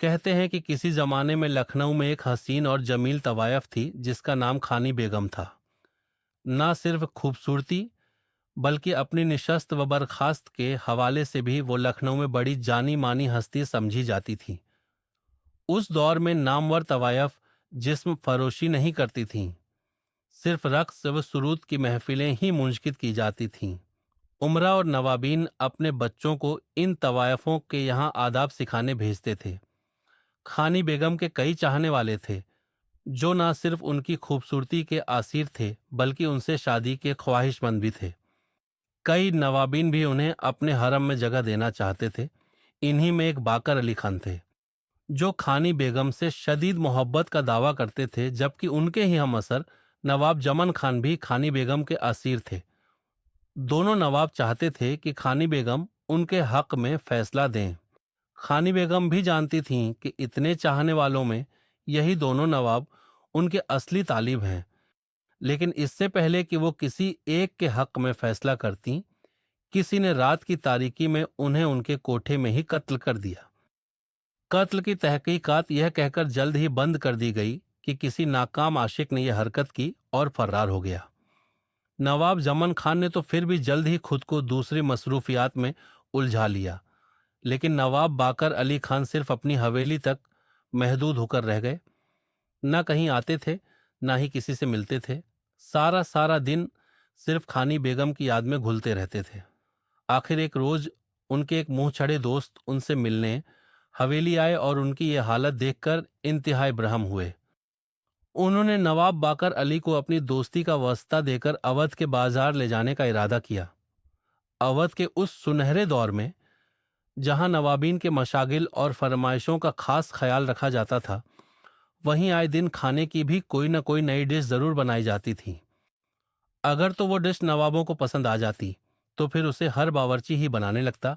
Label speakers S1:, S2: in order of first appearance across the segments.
S1: कहते हैं कि किसी जमाने में लखनऊ में एक हसीन और जमील तवायफ थी जिसका नाम खानी बेगम था। ना सिर्फ खूबसूरती बल्कि अपनी निशस्त व बर्खास्त के हवाले से भी वो लखनऊ में बड़ी जानी मानी हस्ती समझी जाती थी। उस दौर में नामवर तवायफ जिस्म फरोशी नहीं करती थीं, सिर्फ रक्स व सुरूद की महफिलें ही मुंशकित की जाती थीं। उमरा और नवाबीन अपने बच्चों को इन तवायफों के यहाँ आदाब सिखाने भेजते थे। खानी बेगम के कई चाहने वाले थे जो न सिर्फ उनकी खूबसूरती के आसीर थे बल्कि उनसे शादी के ख्वाहिशमंद भी थे। कई नवाबीन भी उन्हें अपने हरम में जगह देना चाहते थे। इन्हीं में एक बाकर अली खान थे जो खानी बेगम से शदीद मोहब्बत का दावा करते थे, जबकि उनके ही हम असर नवाब जमन खान भी खानी बेगम के असीर थे। दोनों नवाब चाहते थे कि खानी बेगम उनके हक में फैसला दें। खानी बेगम भी जानती थीं कि इतने चाहने वालों में यही दोनों नवाब उनके असली तालिब हैं, लेकिन इससे पहले कि वो किसी एक के हक में फैसला करती, किसी ने रात की तारीकी में उन्हें उनके कोठे में ही कत्ल कर दिया। कत्ल की तहकीकात यह कहकर जल्द ही बंद कर दी गई कि किसी नाकाम आशिक ने यह हरकत की और फरार हो गया। नवाब जमन खान ने तो फिर भी जल्द ही खुद को दूसरी मसरूफियात में उलझा लिया, लेकिन नवाब बाकर अली खान सिर्फ अपनी हवेली तक महदूद होकर रह गए। न कहीं आते थे, न ही किसी से मिलते थे। सारा सारा दिन सिर्फ खानी बेगम की याद में घुलते रहते थे। आखिर एक रोज उनके एक मुंह छड़े दोस्त उनसे मिलने हवेली आए और उनकी ये हालत देखकर इंतहाई ब्रहम हुए। उन्होंने नवाब बाकर अली को अपनी दोस्ती का वास्ता देकर अवध के बाजार ले जाने का इरादा किया। अवध के उस सुनहरे दौर में जहां नवाबीन के मशागिल और फरमाइशों का खास ख्याल रखा जाता था, वहीं आए दिन खाने की भी कोई न कोई नई डिश जरूर बनाई जाती थी। अगर तो वो डिश नवाबों को पसंद आ जाती तो फिर उसे हर बावर्ची ही बनाने लगता,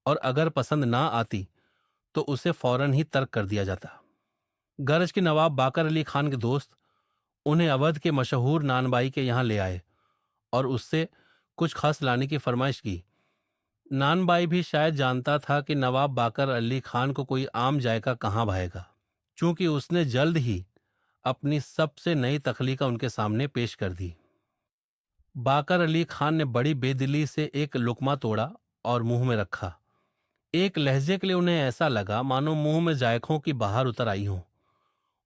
S1: और अगर पसंद ना आती तो उसे फौरन ही तर्क कर दिया जाता। गरज के नवाब बाकर अली खान के दोस्त उन्हें अवध के मशहूर नानबाई के यहाँ ले आए और उससे कुछ खास लाने की फरमाइश की। नानबाई भी शायद जानता था कि नवाब बाकर अली खान को कोई आम जायका कहाँ भाएगा, चूंकि उसने जल्द ही अपनी सबसे नई तख्लीका उनके सामने पेश कर दी। बाकर अली खान ने बड़ी बेदिली से एक लुकमा तोड़ा और मुंह में रखा। एक लहजे के लिए उन्हें ऐसा लगा मानो मुंह में जायकों की बाहर उतर आई हों।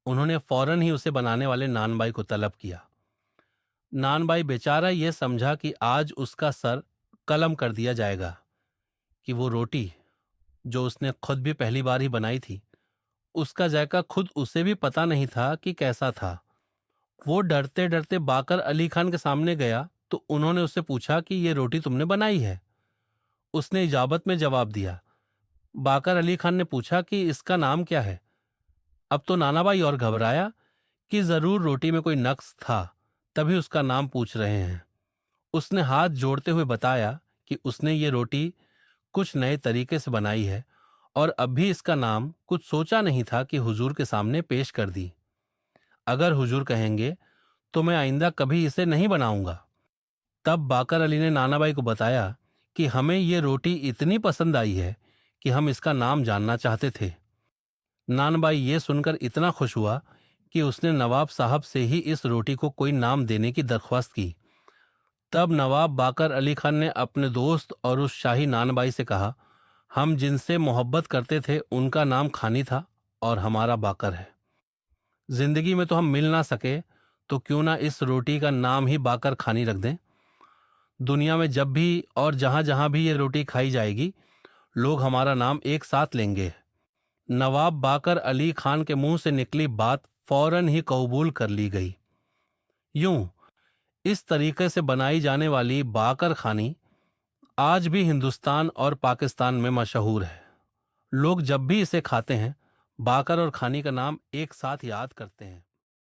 S1: उन्होंने फौरन ही उसे बनाने वाले नानबाई को तलब किया। नानबाई बेचारा यह समझा कि आज उसका सर कलम कर दिया जाएगा कि वो रोटी जो उसने खुद भी पहली बार ही बनाई थी, उसका जायका खुद उसे भी पता नहीं था कि कैसा था। वो डरते डरते बाकर अली खान के सामने गया तो उन्होंने उससे पूछा कि ये रोटी तुमने बनाई है? उसने इजाबत में जवाब दिया। बाकर अली खान ने पूछा कि इसका नाम क्या है? अब तो नानाबाई और घबराया कि जरूर रोटी में कोई नक्स था, तभी उसका नाम पूछ रहे हैं। उसने हाथ जोड़ते हुए बताया कि उसने ये रोटी कुछ नए तरीके से बनाई है और अब भी इसका नाम कुछ सोचा नहीं था कि हुजूर के सामने पेश कर दी। अगर हुजूर कहेंगे तो मैं आइंदा कभी इसे नहीं बनाऊंगा। तब बाकर अली ने नानाबाई को बताया कि हमें ये रोटी इतनी पसंद आई है कि हम इसका नाम जानना चाहते थे। नानबाई ये सुनकर इतना खुश हुआ कि उसने नवाब साहब से ही इस रोटी को कोई नाम देने की दरख्वास्त की। तब नवाब बाकर अली खान ने अपने दोस्त और उस शाही नानबाई से कहा, हम जिनसे मोहब्बत करते थे उनका नाम खानी था और हमारा बाकर है। जिंदगी में तो हम मिल ना सके तो क्यों ना इस रोटी का नाम ही बाकर खानी रख दें। दुनिया में जब भी और जहां जहां भी ये रोटी खाई जाएगी, लोग हमारा नाम एक साथ लेंगे। नवाब बाकर अली खान के मुंह से निकली बात फौरन ही कबूल कर ली गई। यूं इस तरीके से बनाई जाने वाली बाकर खानी आज भी हिंदुस्तान और पाकिस्तान में मशहूर है। लोग जब भी इसे खाते हैं, बाकर और खानी का नाम एक साथ याद करते हैं।